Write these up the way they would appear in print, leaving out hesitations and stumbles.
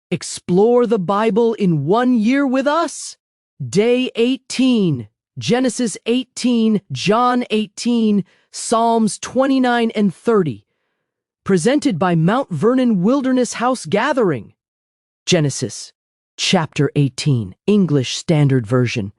Explore the Bible in 1 year with us. Day 18, Genesis 18, John 18, Psalms 29 and 30. Presented by Mount Vernon Wilderness House Gathering. Genesis, chapter 18, English Standard Version.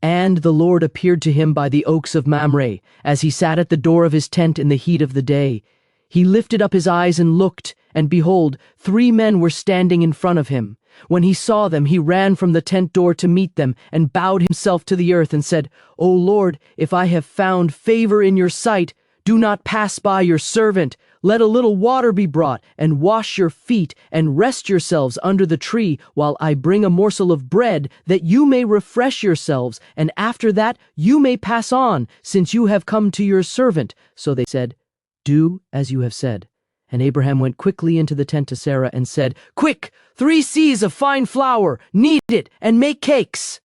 And the Lord appeared to him by the oaks of Mamre, as he sat at the door of his tent in the heat of the day. He lifted up his eyes and looked, and behold, 3 men were standing in front of him. When he saw them, he ran from the tent door to meet them, and bowed himself to the earth, and said, O Lord, if I have found favor in your sight, do not pass by your servant. Let a little water be brought, and wash your feet, and rest yourselves under the tree, while I bring a morsel of bread, that you may refresh yourselves, and after that you may pass on, since you have come to your servant. So they said, Do as you have said. And Abraham went quickly into the tent to Sarah and said, Quick, 3 seahs of fine flour, knead it, and make cakes.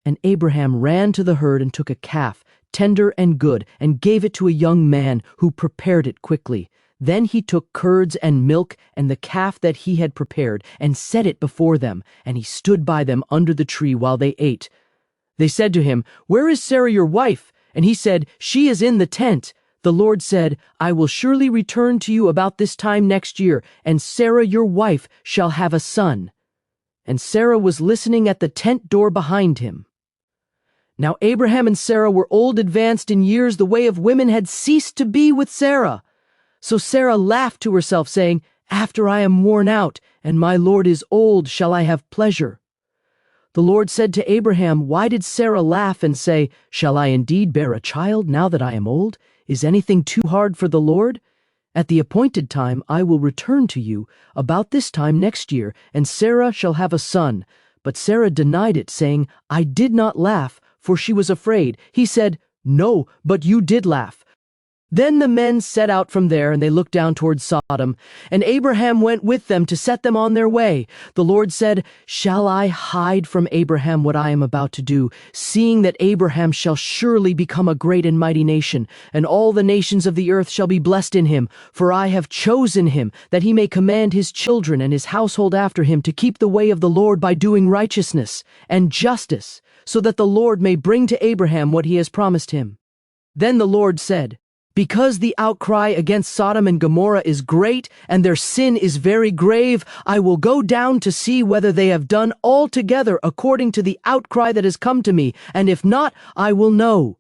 And Abraham ran to the herd and took a calf, tender and good, and gave it to a young man who prepared it quickly. Then he took curds and milk and the calf that he had prepared, and set it before them, and he stood by them under the tree while they ate. They said to him, Where is Sarah your wife? And he said, She is in the tent. The Lord said, I will surely return to you about this time next year, and Sarah your wife shall have a son. And Sarah was listening at the tent door behind him. Now Abraham and Sarah were old, advanced in years. The way of women had ceased to be with Sarah. So Sarah laughed to herself, saying, After I am worn out, and my Lord is old, shall I have pleasure? The Lord said to Abraham, Why did Sarah laugh and say, Shall I indeed bear a child now that I am old? Is anything too hard for the Lord? At the appointed time I will return to you, about this time next year, and Sarah shall have a son. But Sarah denied it, saying, I did not laugh, for she was afraid. He said, No, but you did laugh. Then the men set out from there, and they looked down toward Sodom, and Abraham went with them to set them on their way. The Lord said, Shall I hide from Abraham what I am about to do, seeing that Abraham shall surely become a great and mighty nation, and all the nations of the earth shall be blessed in him? For I have chosen him, that he may command his children and his household after him to keep the way of the Lord by doing righteousness and justice, so that the Lord may bring to Abraham what he has promised him. Then the Lord said, Because the outcry against Sodom and Gomorrah is great, and their sin is very grave, I will go down to see whether they have done altogether according to the outcry that has come to me, and if not, I will know.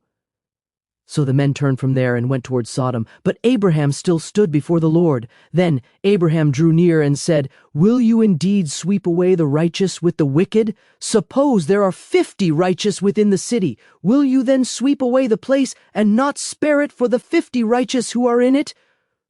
So the men turned from there and went toward Sodom, but Abraham still stood before the Lord. Then Abraham drew near and said, Will you indeed sweep away the righteous with the wicked? Suppose there are 50 righteous within the city. Will you then sweep away the place and not spare it for the 50 righteous who are in it?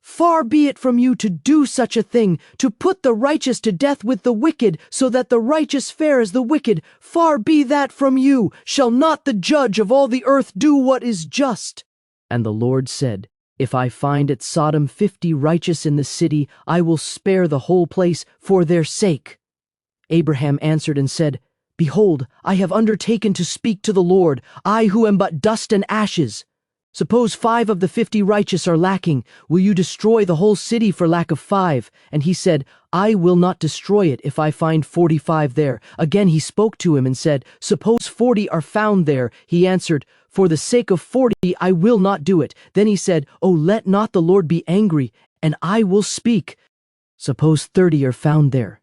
Far be it from you to do such a thing, to put the righteous to death with the wicked, so that the righteous fare as the wicked. Far be that from you. Shall not the judge of all the earth do what is just? And the Lord said, If I find at Sodom 50 righteous in the city, I will spare the whole place for their sake. Abraham answered and said, Behold, I have undertaken to speak to the Lord, I who am but dust and ashes. Suppose 5 of the 50 righteous are lacking. Will you destroy the whole city for lack of 5? And he said, I will not destroy it if I find 45 there. Again he spoke to him and said, Suppose 40 are found there. He answered, For the sake of 40 I will not do it. Then he said, Oh, let not the Lord be angry, and I will speak. Suppose 30 are found there.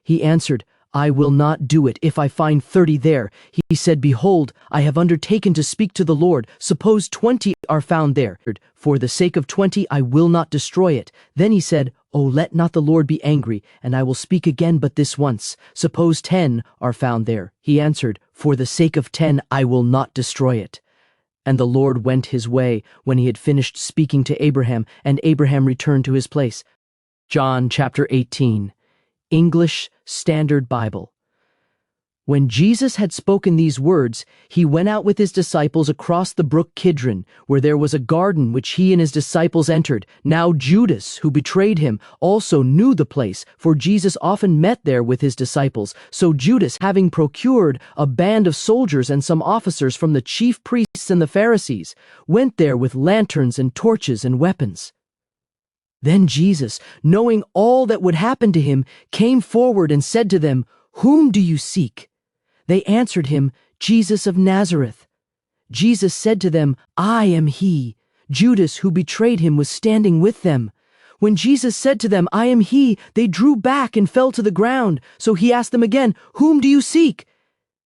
He answered, I will not do it if I find 30 there. He said, Behold, I have undertaken to speak to the Lord. Suppose 20 are found there. For the sake of 20 I will not destroy it. Then he said, Oh, let not the Lord be angry, and I will speak again but this once. Suppose 10 are found there. He answered, For the sake of 10 I will not destroy it. And the Lord went his way when he had finished speaking to Abraham, and Abraham returned to his place. John chapter 18. English Standard Bible. When Jesus had spoken these words, he went out with his disciples across the brook Kidron, where there was a garden which he and his disciples entered. Now Judas, who betrayed him, also knew the place, for Jesus often met there with his disciples. So Judas, having procured a band of soldiers and some officers from the chief priests and the Pharisees, went there with lanterns and torches and weapons. Then Jesus, knowing all that would happen to him, came forward and said to them, "Whom do you seek?" They answered him, "Jesus of Nazareth." Jesus said to them, "I am he." Judas, who betrayed him, was standing with them. When Jesus said to them, "I am he," they drew back and fell to the ground. So he asked them again, "Whom do you seek?"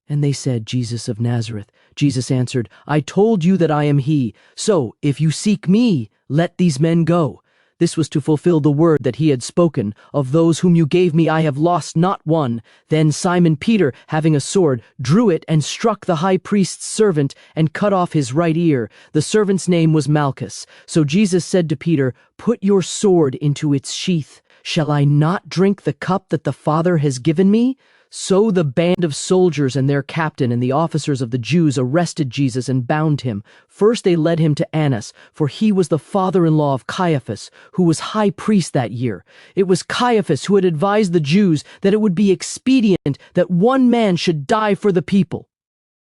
And they said, "Jesus of Nazareth." Jesus answered, "I told you that I am he. So, if you seek me, let these men go." This was to fulfill the word that he had spoken, "Of those whom you gave me I have lost not one." Then Simon Peter, having a sword, drew it and struck the high priest's servant and cut off his right ear. The servant's name was Malchus. So Jesus said to Peter, "Put your sword into its sheath. Shall I not drink the cup that the Father has given me?" So the band of soldiers and their captain and the officers of the Jews arrested Jesus and bound him. First they led him to Annas, for he was the father-in-law of Caiaphas, who was high priest that year. It was Caiaphas who had advised the Jews that it would be expedient that one man should die for the people.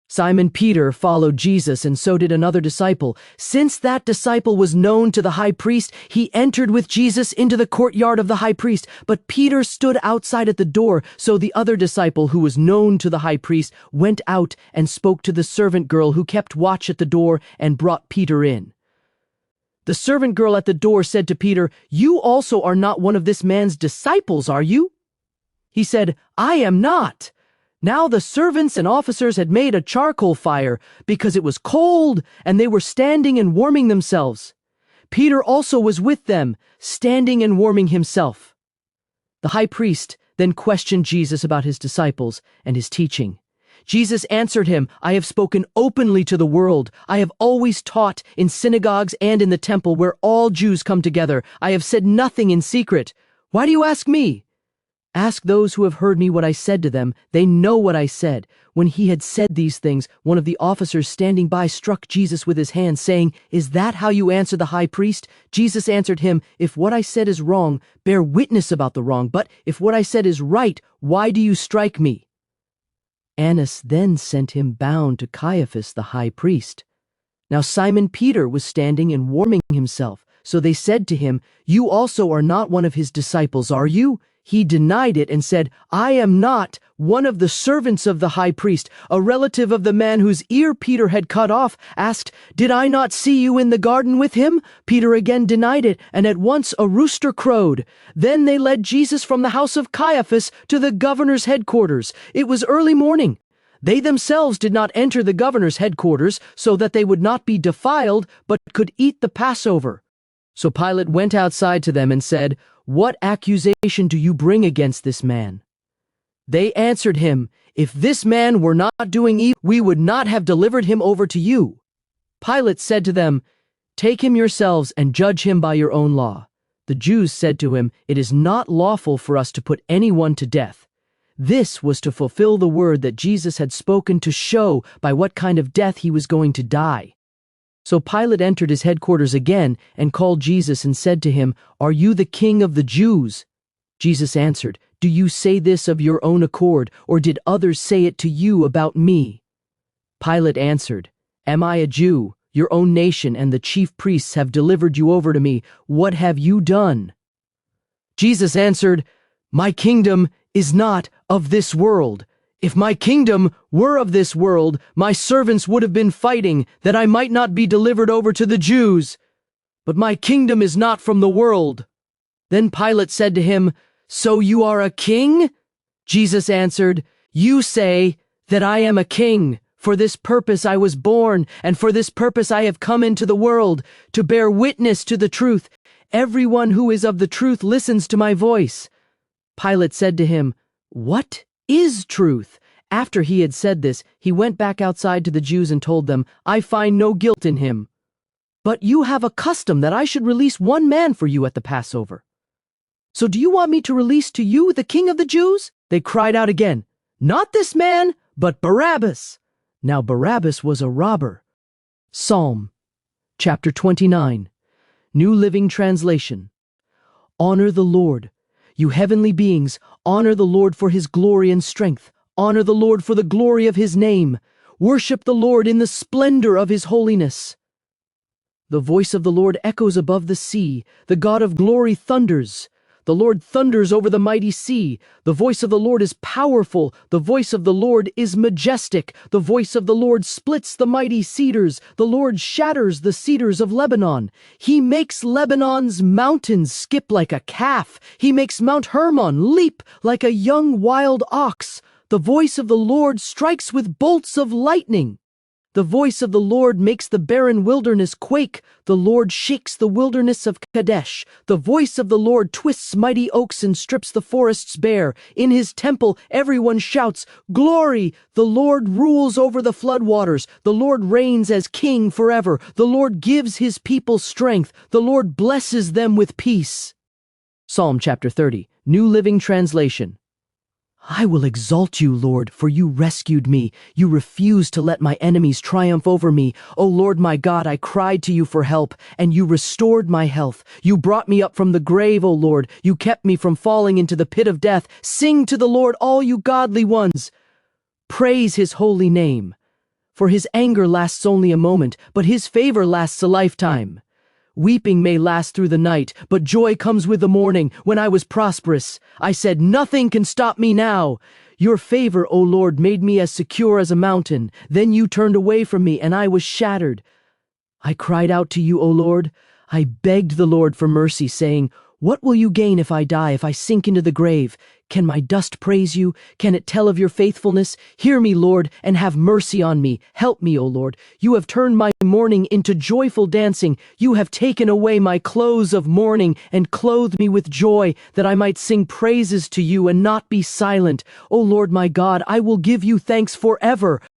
Simon Peter followed Jesus, and so did another disciple. Since that disciple was known to the high priest, he entered with Jesus into the courtyard of the high priest. But Peter stood outside at the door, so the other disciple, who was known to the high priest, went out and spoke to the servant girl who kept watch at the door and brought Peter in. The servant girl at the door said to Peter, "You also are not one of this man's disciples, are you?" He said, "I am not." Now the servants and officers had made a charcoal fire because it was cold, and they were standing and warming themselves. Peter also was with them, standing and warming himself. The high priest then questioned Jesus about his disciples and his teaching. Jesus answered him, "I have spoken openly to the world. I have always taught in synagogues and in the temple where all Jews come together. I have said nothing in secret. Why do you ask me? Ask those who have heard me what I said to them. They know what I said." When he had said these things, one of the officers standing by struck Jesus with his hand, saying, "Is that how you answer the high priest?" Jesus answered him, "If what I said is wrong, bear witness about the wrong. But if what I said is right, why do you strike me?" Annas then sent him bound to Caiaphas the high priest. Now Simon Peter was standing and warming himself. So they said to him, "You also are not one of his disciples, are you?" He denied it and said, "I am not." One of the servants of the high priest, a relative of the man whose ear Peter had cut off, asked, "Did I not see you in the garden with him?" Peter again denied it, and at once a rooster crowed. Then they led Jesus from the house of Caiaphas to the governor's headquarters. It was early morning. They themselves did not enter the governor's headquarters so that they would not be defiled, but could eat the Passover. So Pilate went outside to them and said, "What accusation do you bring against this man?" They answered him, "If this man were not doing evil, we would not have delivered him over to you." Pilate said to them, "Take him yourselves and judge him by your own law." The Jews said to him, "It is not lawful for us to put anyone to death." This was to fulfill the word that Jesus had spoken, to show by what kind of death he was going to die. So Pilate entered his headquarters again and called Jesus and said to him, "Are you the king of the Jews?" Jesus answered, "Do you say this of your own accord, or did others say it to you about me?" Pilate answered, "Am I a Jew? Your own nation and the chief priests have delivered you over to me. What have you done?" Jesus answered, "My kingdom is not of this world. If my kingdom were of this world, my servants would have been fighting that I might not be delivered over to the Jews. But my kingdom is not from the world." Then Pilate said to him, "So you are a king?" Jesus answered, "You say that I am a king. For this purpose I was born, and for this purpose I have come into the world, to bear witness to the truth. Everyone who is of the truth listens to my voice." Pilate said to him, "What is truth?" After he had said this, he went back outside to the Jews and told them, "I find no guilt in him. But you have a custom that I should release one man for you at the Passover. So do you want me to release to you the king of the Jews?" They cried out again, "Not this man, but Barabbas." Now Barabbas was a robber. Psalm chapter 29, New Living Translation. Honor the Lord. You heavenly beings, honor the Lord for his glory and strength. Honor the Lord for the glory of his name. Worship the Lord in the splendor of his holiness. The voice of the Lord echoes above the sea. The God of glory thunders. The Lord thunders over the mighty sea. The voice of the Lord is powerful. The voice of the Lord is majestic. The voice of the Lord splits the mighty cedars. The Lord shatters the cedars of Lebanon. He makes Lebanon's mountains skip like a calf. He makes Mount Hermon leap like a young wild ox. The voice of the Lord strikes with bolts of lightning. The voice of the Lord makes the barren wilderness quake. The Lord shakes the wilderness of Kadesh. The voice of the Lord twists mighty oaks and strips the forests bare. In his temple everyone shouts, "Glory!" The Lord rules over the floodwaters. The Lord reigns as king forever. The Lord gives his people strength. The Lord blesses them with peace. Psalm chapter 30, New Living Translation. I will exalt you, Lord, for you rescued me. You refused to let my enemies triumph over me. O Lord my God, I cried to you for help, and you restored my health. You brought me up from the grave, O Lord. You kept me from falling into the pit of death. Sing to the Lord, all you godly ones. Praise his holy name. For his anger lasts only a moment, but his favor lasts a lifetime. Weeping may last through the night, but joy comes with the morning. When I was prosperous, I said, nothing can stop me now. Your favor, O Lord, made me as secure as a mountain. Then you turned away from me, and I was shattered. I cried out to you, O Lord. I begged the Lord for mercy, saying, what will you gain if I die, if I sink into the grave? Can my dust praise you? Can it tell of your faithfulness? Hear me, Lord, and have mercy on me. Help me, O Lord. You have turned my mourning into joyful dancing. You have taken away my clothes of mourning and clothed me with joy, that I might sing praises to you and not be silent. O Lord my God, I will give you thanks forever.